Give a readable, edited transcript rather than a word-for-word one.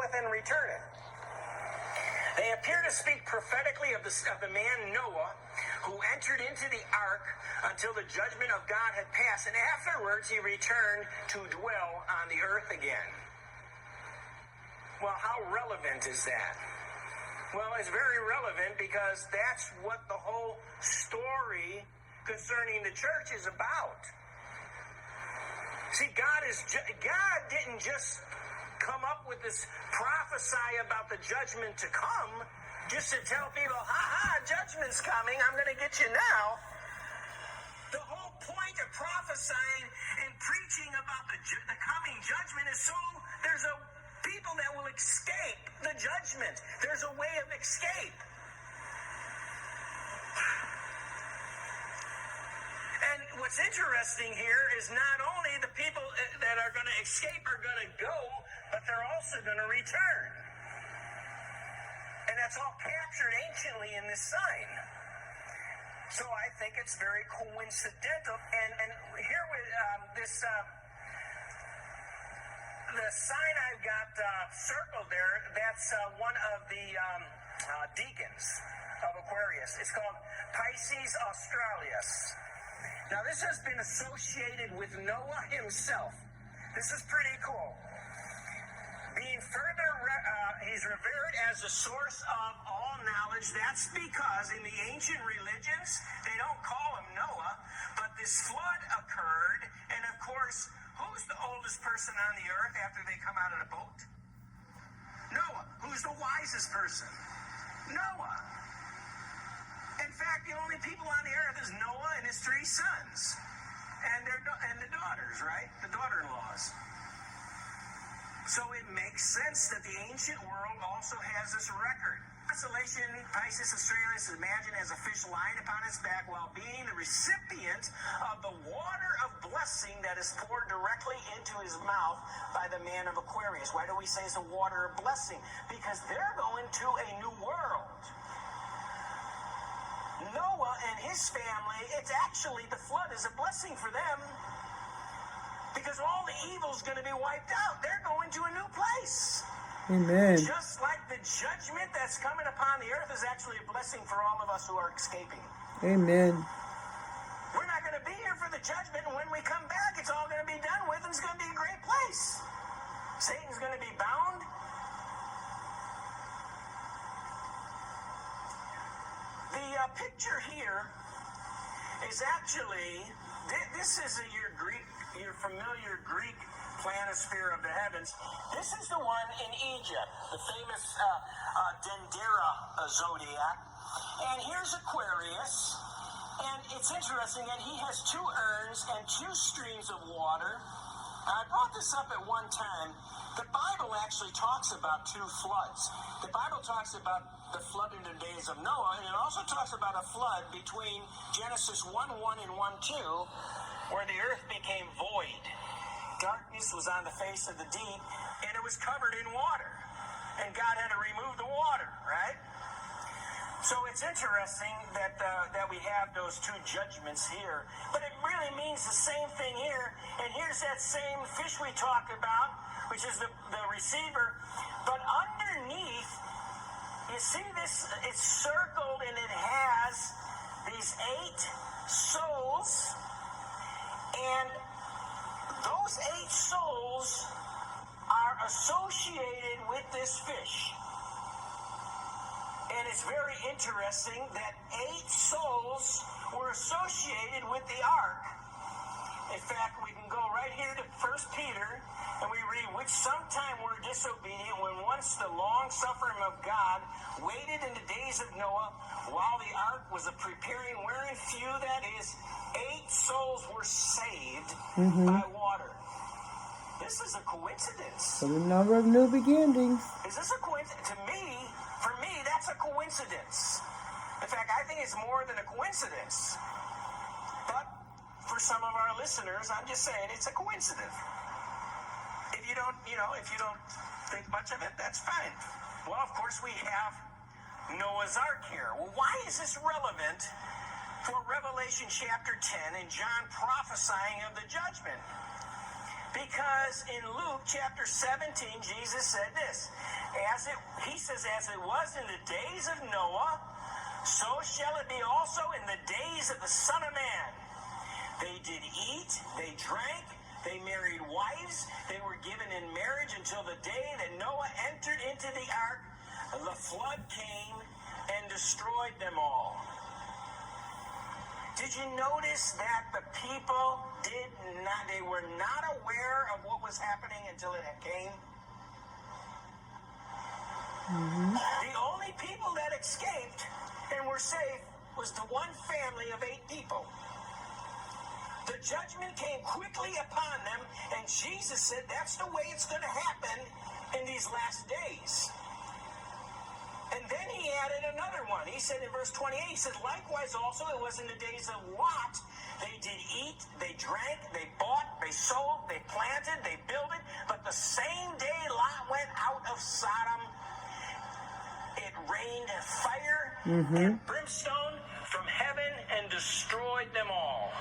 goeth and returneth. They appear to speak prophetically of the man Noah, who entered into the ark until the judgment of God had passed, and afterwards he returned to dwell on the earth again. Well, how relevant is that? Well, it's very relevant because that's what the whole story concerning the church is about. See, God didn't just come up with this prophecy about the judgment to come just to tell people, judgment's coming, I'm going to get you now. The whole point of prophesying and preaching about the coming judgment is so there's a people that will escape the judgment. There's a way of escape. And what's interesting here is not only the people that are going to escape are going to go, but they're also going to return. And that's all captured anciently in this sign. So I think it's very coincidental. And here with the sign I've got circled there, that's one of the deacons of Aquarius. It's called Pisces Australis. Now this has been associated with Noah himself. This is pretty cool. Being further, he's revered as the source of all knowledge. That's because in the ancient religions, they don't call him Noah, but this flood occurred, and of course, who's the oldest person on the earth after they come out of the boat? Noah. Who's the wisest person? Noah. In fact, the only people on the earth is Noah and his 3 sons, and the daughters, right? The daughter-in-laws. So it makes sense that the ancient world also has this record. Constellation Pisces Australis is imagined as a fish lying upon its back while being the recipient of the water of blessing that is poured directly into his mouth by the man of Aquarius. Why do we say it's the water of blessing? Because they're going to a new world. Noah and his family, it's actually the flood is a blessing for them. Because all the evil's going to be wiped out. They're going to a new place. Amen. Just like the judgment that's coming upon the earth is actually a blessing for all of us who are escaping. Amen. We're not going to be here for the judgment, and when we come back, it's all going to be done with, and it's going to be a great place. Satan's going to be bound. The picture here is actually, this is your familiar Greek planisphere of the heavens. This is the one in Egypt, the famous Dendera zodiac. And here's Aquarius. And it's interesting that he has 2 urns and 2 streams of water. I brought this up at one time. The Bible actually talks about 2 floods. The Bible talks about the flood in the days of Noah, and it also talks about a flood between Genesis 1:1 and 1:2, where the earth became void. Darkness was on the face of the deep, and it was covered in water. And God had to remove the water, right? So it's interesting that we have those 2 judgments here. But it really means the same thing here. And here's that same fish we talked about, which is the receiver. But underneath, you see this, it's circled, and it has these 8 souls. And those 8 souls are associated with this fish. And it's very interesting that 8 souls were associated with the ark. In fact, we can go right here to 1 Peter, and we read, which sometime were disobedient when once the long-suffering of God waited in the days of Noah while the ark was a preparing, wherein few, that is, 8 souls were saved by water. This is a coincidence. For the number of new beginnings. Is this a coincidence? For me, that's a coincidence. In fact, I think it's more than a coincidence. But for some of our listeners, I'm just saying it's a coincidence. If you don't think much of it, that's fine. Well, of course, we have Noah's Ark here. Well, why is this relevant for Revelation chapter 10 and John prophesying of the judgment? Because in Luke chapter 17, Jesus said this. He says, as it was in the days of Noah, so shall it be also in the days of the Son of Man. They did eat, they drank, they married wives, they were given in marriage until the day that Noah entered into the ark. The flood came and destroyed them all. Did you notice that the people they were not aware of what was happening until it came? The only people that escaped and were safe was the one family of 8 people. The judgment came quickly upon them, and Jesus said that's the way it's going to happen in these last days. And then he added another one. He said in verse 28, he said, likewise also it was in the days of Lot. They did eat, they drank, they bought, they sold, they planted, they builded. But the same day Lot went out of Sodom, it rained fire and brimstone from heaven and destroyed them all.